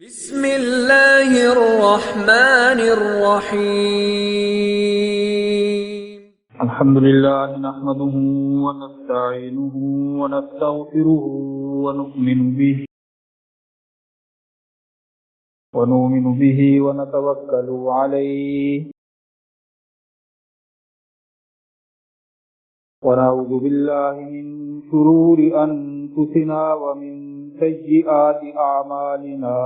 بسم اللہ الرحمن الرحیم الحمد لله نحمده ونستعينه ونستغفره ونؤمن به ونتوكل عليه ونعوذ بالله من شرور أنفسنا ومن سيئات أعمالنا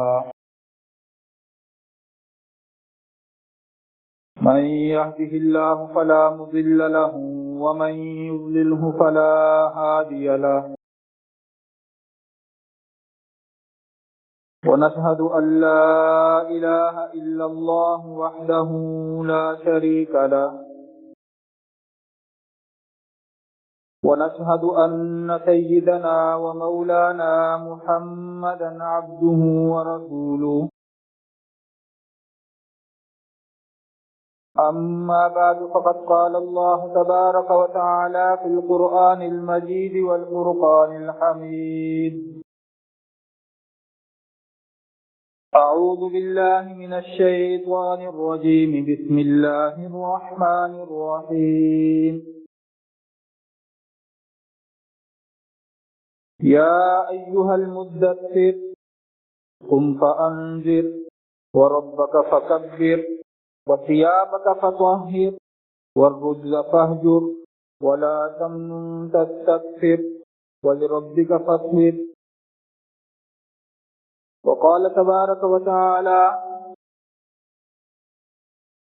من يهده الله فلا مضل له ومن يضلله فلا هادي له ونشهد أن لا إله إلا الله وحده لا شريك له ونشهد أن سيدنا ومولانا محمدا عبده ورسوله أما بعد فقد قال الله تبارك وتعالى في القرآن المجيد والفرقان الحميد أعوذ بالله من الشيطان الرجيم بسم الله الرحمن الرحيم يا أيها المدثر قم فأنذر وربك فكبر وثيابك فطهر والرجز فاهجر ولا تمنن تستكثر ولربك فاصبر وقال تبارك وتعالى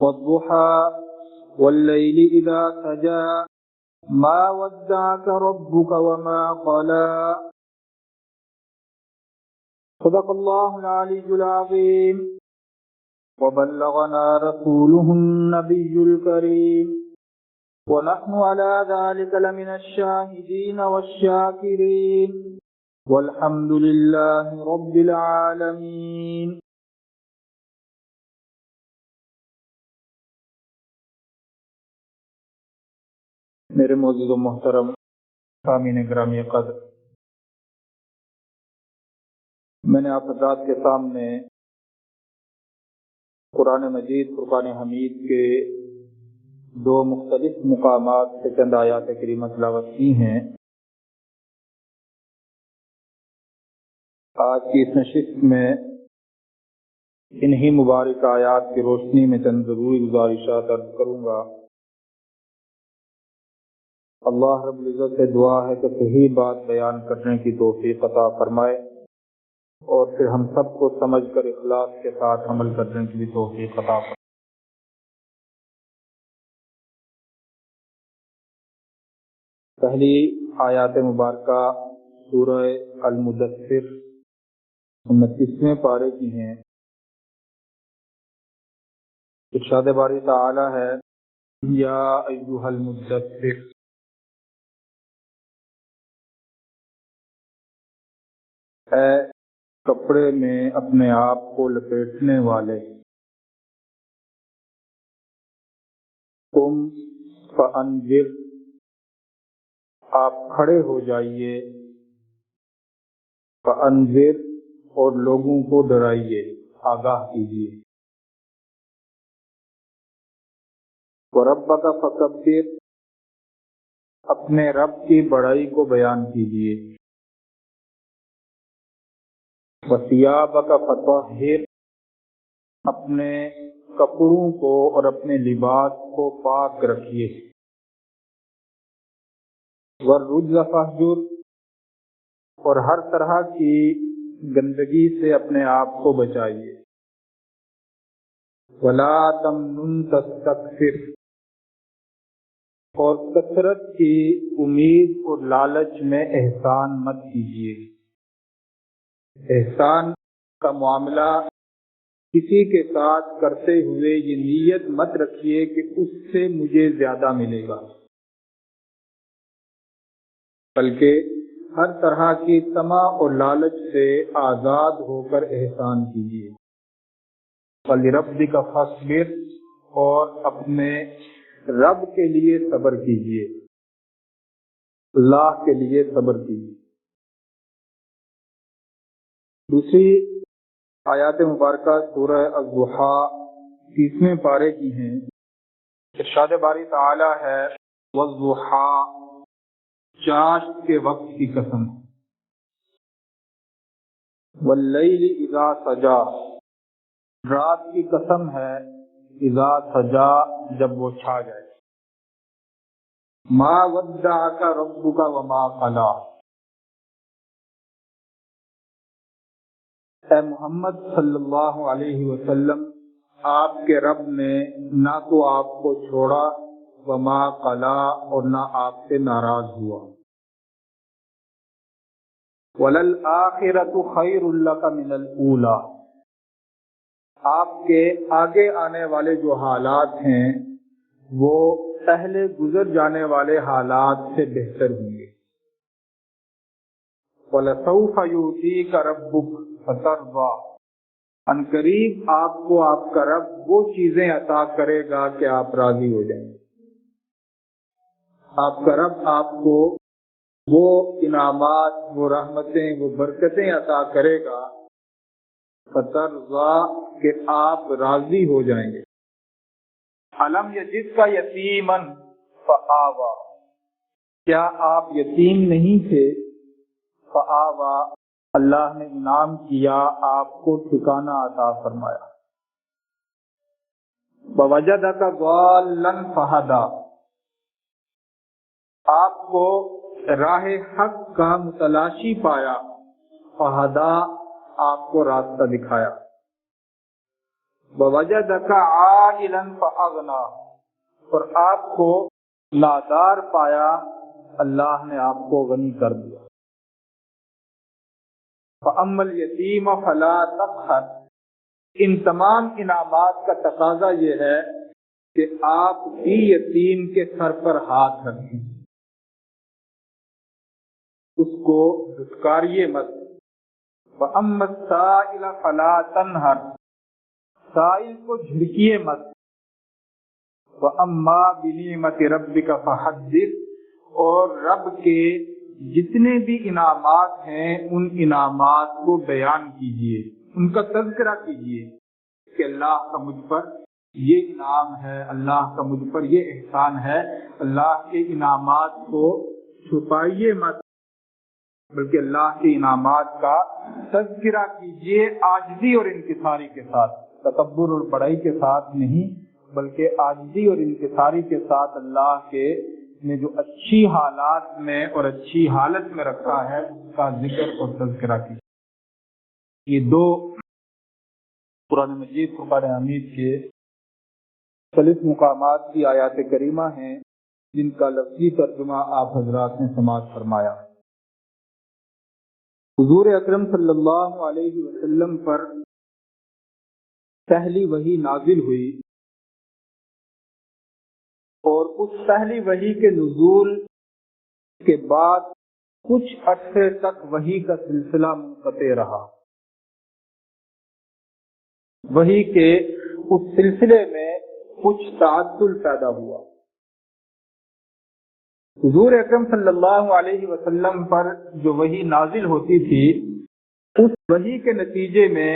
والضحى والليل إذا سجى ما ودعك ربك وما قلى صدق الله العلي العظيم وبلغنا رسوله النبي الكريم ونحن على ذلك لمن الشاهدين والشاكرين والحمد لله رب العالمين. میرے معزز و محترم سامعین گرامی قدر، میں نے آپ حضرات کے سامنے قرآن مجید فرقان حمید کے دو مختلف مقامات سے چند آیات کریمہ تلاوت کی ہیں. آج کی اس نشست میں انہی مبارک آیات کی روشنی میں چند ضروری گزارشات عرض کروں گا. اللہ رب العزت سے دعا ہے کہ صحیح بات بیان کرنے کی توفیق عطا فرمائے اور پھر ہم سب کو سمجھ کر اخلاص کے ساتھ عمل کرنے کی بھی توفیق عطا فرمائے. پہلی آیات مبارکہ سورہ المدثر 29ویں پارے کی ہیں. ارشاد باری تعالی ہے یا ایھا المدثر، اے کپڑے میں اپنے آپ کو لپیٹنے والے، قم فانذر، آپ کھڑے ہو جائیے، فانذر، اور لوگوں کو ڈرائیے، آگاہ کیجیے، وربک فکبر، اپنے رب کی بڑائی کو بیان کیجیے، وثیابک فطہر، اپنے کپڑوں کو اور اپنے لباس کو پاک رکھیے، والرجز فاہجر، اور ہر طرح کی گندگی سے اپنے آپ کو بچائیے، ولا تمنن تستکثر، اور کثرت کی امید اور لالچ میں احسان مت کیجیے. احسان کا معاملہ کسی کے ساتھ کرتے ہوئے یہ نیت مت رکھیے کہ اس سے مجھے زیادہ ملے گا، بلکہ ہر طرح کی طمع اور لالچ سے آزاد ہو کر احسان کیجیے. وَلِرَبِّكَ فَاصْبِرْ، اور اپنے رب کے لیے صبر کیجیے، اللہ کے لیے صبر کیجیے. دوسری آیات مبارکہ سورہ الضحیٰ 30ویں پارے کی ہیں۔ ارشاد باری تعالی ہے والضحیٰ، چاشت کے وقت کی قسم، واللیل اذا سجا، رات کی قسم ہے اذا سجا، جب وہ چھا جائے، ما ودعک ربک وما قلی، اے محمد صلی اللہ علیہ وسلم، آپ کے رب نے نہ تو آپ کو چھوڑا، وما قلی، اور نہ آپ سے ناراض ہوا، وَلَلْآخِرَةُ خَيْرٌ لَكَ مِنَ الْأُولَى، آپ کے آگے آنے والے جو حالات ہیں وہ پہلے گزر جانے والے حالات سے بہتر ہوں گے، وَلَسَوْفَ يُؤْتِيكَ رَبُّكَ فَتَرْضَىٰ، ان قریب آپ کو آپ کا رب وہ چیزیں عطا کرے گا کہ آپ راضی ہو جائیں گے، آپ کا رب آپ کو وہ انعامات، وہ رحمتیں، وہ برکتیں عطا کرے گا، فَتَرْضَىٰ، کہ آپ راضی ہو جائیں گے۔ أَلَمْ يَجِدْكَ يَتِيمًا فَآوَىٰ، کیا آپ یتیم نہیں تھے؟ فآویٰ، اللہ نے انعام کیا، آپ کو ٹھکانہ عطا فرمایا۔ وَوَجَدَكَ ضَالًّا فَہَدَىٰ، آپ کو راہ حق کا متلاشی پایا، فہدیٰ، آپ کو راستہ دکھایا۔ وَوَجَدَكَ عَائِلًا فَأَغْنَىٰ، اور آپ کو نادار پایا، اللہ نے آپ کو غنی کر دیا۔ فَأَمَّا الْيَتِيمَ فَلَا تَقْهَرْ، ان تمام انعامات کا تقاضا یہ ہے کہ آپ بھی یتیم کے سر پر ہاتھ رکھیں، اس کو دھتکاریے مت۔ وَأَمَّا السَّائِلَ فَلَا تَنْهَرْ، سائل کو جھڑکیے مت۔ وَأَمَّا بِنِعْمَةِ رَبِّكَ فَحَدِّثْ، اور رب کے جتنے بھی انعامات ہیں ان انعامات کو بیان کیجئے، ان کا تذکرہ کیجئے کہ اللہ کا مجھ پر یہ انعام ہے، اللہ کا مجھ پر یہ احسان ہے۔ اللہ کے انعامات کو چھپائیے مت، بلکہ اللہ کے انعامات کا تذکرہ کیجئے عاجزی اور انکساری کے ساتھ، تکبر اور بڑائی کے ساتھ نہیں، بلکہ عاجزی اور انکساری کے ساتھ اللہ کے نے جو اچھی حالات میں اور اچھی حالت میں رکھا ہے اس کا ذکر اور تذکرہ کیجئے۔ یہ دو قرآن مجید فرقان حمید کے مختلف مقامات کی آیات کریمہ ہیں جن کا لفظی ترجمہ آپ حضرات نے سماعت فرمایا۔ حضور اکرم صلی اللہ علیہ وسلم پر پہلی وحی نازل ہوئی، اور اس پہلی وحی کے نزول کے بعد کچھ عرصے تک وحی کا سلسلہ منقطع رہا۔ وحی کے اس سلسلے میں کچھ تعطل پیدا ہوا۔ حضور اکرم صلی اللہ علیہ وسلم پر جو وحی نازل ہوتی تھی، اس وحی کے نتیجے میں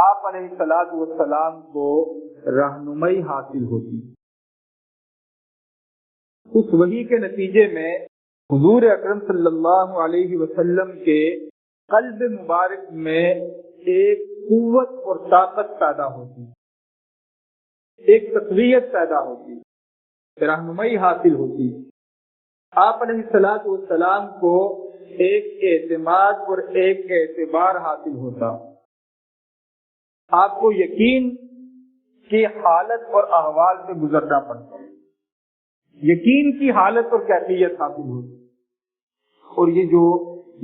آپ علیہ الصلوۃ والسلام کو رہنمائی حاصل ہوتی۔ اس وحی کے نتیجے میں حضور اکرم صلی اللہ علیہ وسلم کے قلب مبارک میں ایک قوت اور طاقت پیدا ہوتی، ایک تقویت پیدا ہوتی، رہنمائی حاصل ہوتی۔ آپ علیہ الصلوۃ والسلام کو ایک اعتماد اور ایک اعتبار حاصل ہوتا، آپ کو یقین کی حالت اور احوال سے گزرنا پڑتا، یقین کی حالت اور کیفیت حاصل ہوتی۔ اور یہ جو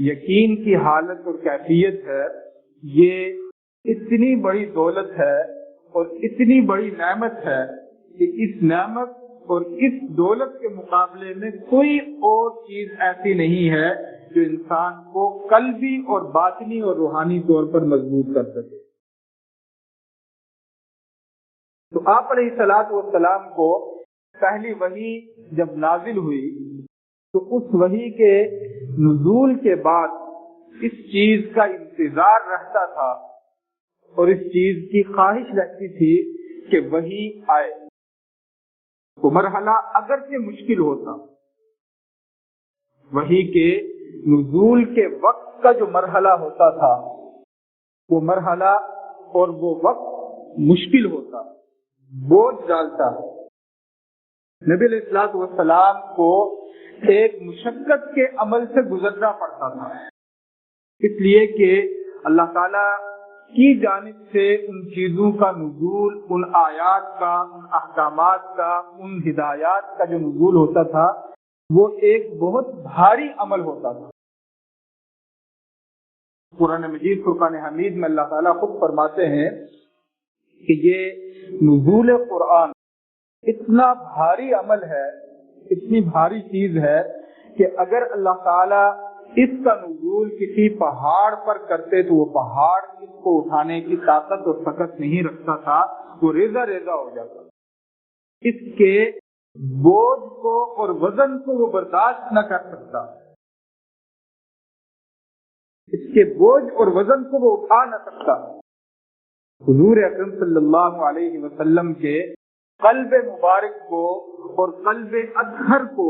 یقین کی حالت اور کیفیت ہے، یہ اتنی بڑی دولت ہے اور اتنی بڑی نعمت ہے کہ اس نعمت اور اس دولت کے مقابلے میں کوئی اور چیز ایسی نہیں ہے جو انسان کو قلبی اور باطنی اور روحانی طور پر مضبوط کر سکے۔ تو آپ علیہ الصلوۃ والسلام کو پہلی وحی جب نازل ہوئی تو اس وحی کے نزول کے بعد اس چیز کا انتظار رہتا تھا اور اس چیز کی خواہش رہتی تھی کہ وہی آئے. وہ مرحلہ اگرچہ مشکل ہوتا، وہی کے نزول کے وقت کا جو مرحلہ ہوتا تھا، وہ مرحلہ اور وہ وقت مشکل ہوتا، بوجھ ڈالتا. نبی علیہ الصلوۃ والسلام کو ایک مشقت کے عمل سے گزرنا پڑتا تھا، اس لیے کہ اللہ تعالی کی جانب سے ان چیزوں کا نزول، ان آیات کا، ان احکامات کا، ان ہدایات کا جو نزول ہوتا تھا وہ ایک بہت بھاری عمل ہوتا تھا. قرآن مجید فرقان حمید میں اللہ تعالیٰ خود فرماتے ہیں کہ یہ نزول قرآن اتنا بھاری عمل ہے، اتنی بھاری چیز ہے کہ اگر اللہ تعالیٰ اس کا نزول کسی پہاڑ پر کرتے تو وہ پہاڑ اس کو اٹھانے کی طاقت اور طاقت نہیں رکھتا تھا، وہ ریزہ ریزہ ہو جاتا. اس کے بوجھ کو اور وزن کو وہ برداشت نہ کر سکتا، اس کے بوجھ اور وزن کو وہ اٹھا نہ سکتا. حضور اکرم صلی اللہ علیہ وسلم کے قلب مبارک کو اور قلب اطہر کو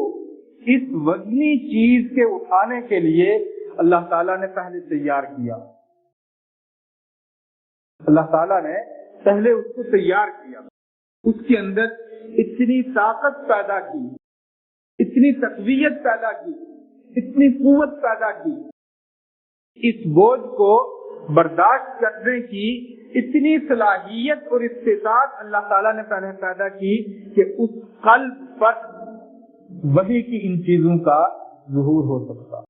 اس وزنی چیز کے اٹھانے کے لیے اللہ تعالیٰ نے پہلے تیار کیا. اللہ تعالیٰ نے پہلے اس کو تیار کیا، اس کے اندر اتنی طاقت پیدا کی، اتنی تقویت پیدا کی، اتنی قوت پیدا کی، اس بوجھ کو برداشت کرنے کی اتنی صلاحیت اور استطاعت اللہ تعالیٰ نے پہلے پیدا کی کہ اس قلب پر وحی کی ان چیزوں کا ظہور ہو سکتا.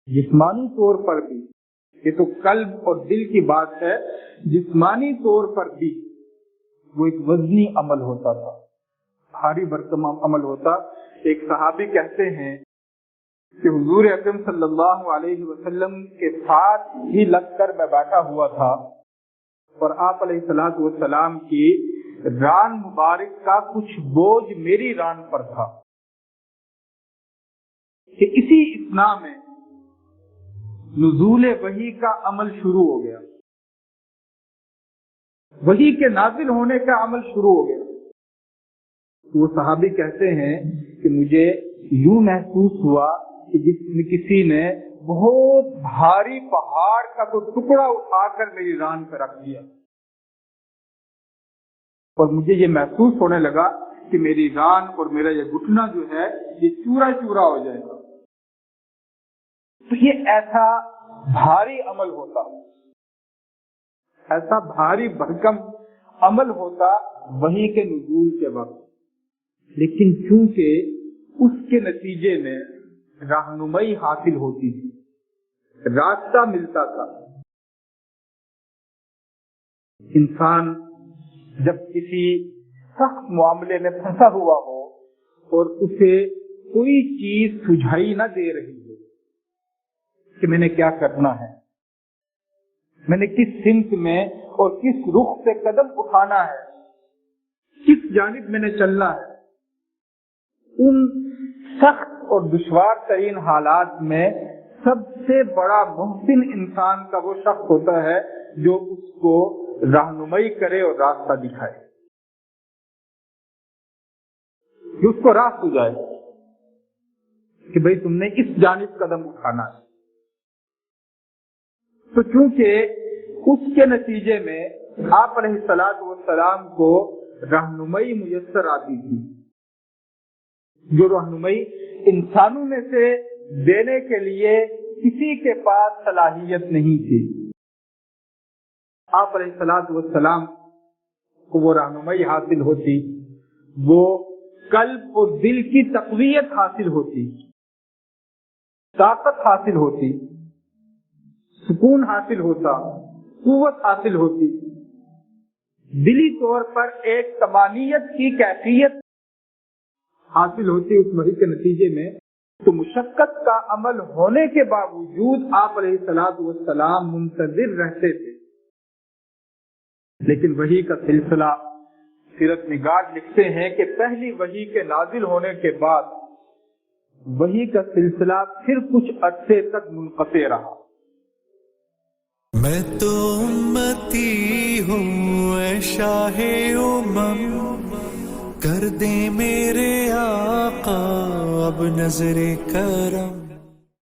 جسمانی طور پر بھی، یہ تو قلب اور دل کی بات ہے، جسمانی طور پر بھی وہ ایک وزنی عمل ہوتا تھا، بھاری بھرکم عمل ہوتا. ایک صحابی کہتے ہیں کہ حضور اکرم صلی اللہ علیہ وسلم کے ساتھ ہی لگ کر میں بیٹھا ہوا تھا اور آپ علیہ الصلوۃ والسلام کی ران مبارک کا کچھ بوجھ میری ران پر تھا کہ اسی اثناء میں نزول وحی کا عمل شروع ہو گیا، وحی کے نازل ہونے کا عمل شروع ہو گیا. وہ صحابی کہتے ہیں کہ مجھے یوں محسوس ہوا کہ جس میں کسی نے بہت بھاری پہاڑ کا کوئی ٹکڑا اٹھا کر میری ران پہ رکھ دیا، اور مجھے یہ محسوس ہونے لگا کہ میری ران اور میرا یہ گھٹنا جو ہے یہ چورا چورا ہو جائے گا. تو یہ ایسا بھاری عمل ہوتا، ایسا بھاری بھرکم عمل ہوتا وحی کے نزول کے وقت. لیکن چونکہ اس کے نتیجے میں رہنمائی حاصل ہوتی تھی، راستہ ملتا تھا. انسان جب کسی سخت معاملے میں پھنسا ہوا ہو اور اسے کوئی چیز سجھائی نہ دے رہی ہو کہ میں نے کیا کرنا ہے، میں نے کس سمت میں اور کس رخ سے قدم اٹھانا ہے، کس جانب میں نے چلنا ہے، ان سخت اور دشوار ترین حالات میں سب سے بڑا محسن انسان کا وہ شخص ہوتا ہے جو اس کو رہنمائی کرے اور راستہ دکھائے، جو اس کو راہ سجائے کہ بھئی تم نے اس جانب قدم اٹھانا ہے. تو چونکہ اس کے نتیجے میں آپ علیہ الصلوۃ والسلام کو رہنمائی میسر آتی تھی، جو رہنمائی انسانوں میں سے دینے کے لیے کسی کے پاس صلاحیت نہیں تھی. آپ علیہ الصلوۃ والسلام کو وہ رہنمائی حاصل ہوتی، وہ قلب اور دل کی تقویت حاصل ہوتی، طاقت حاصل ہوتی، سکون حاصل ہوتا، قوت حاصل ہوتی، دلی طور پر ایک طمانینت کی کیفیت حاصل ہوتی اس وحی کے نتیجے میں. تو مشقت کا عمل ہونے کے باوجود آپ علیہ الصلوۃ والسلام منتظر رہتے تھے. لیکن وحی کا سلسلہ سیرت نگار لکھتے ہیں کہ پہلی وحی کے نازل ہونے کے بعد وحی کا سلسلہ پھر کچھ عرصے تک منقطع رہا. میں تو امتی ہوں اے شاہ کر دے میرے آقا اب نظر کرم.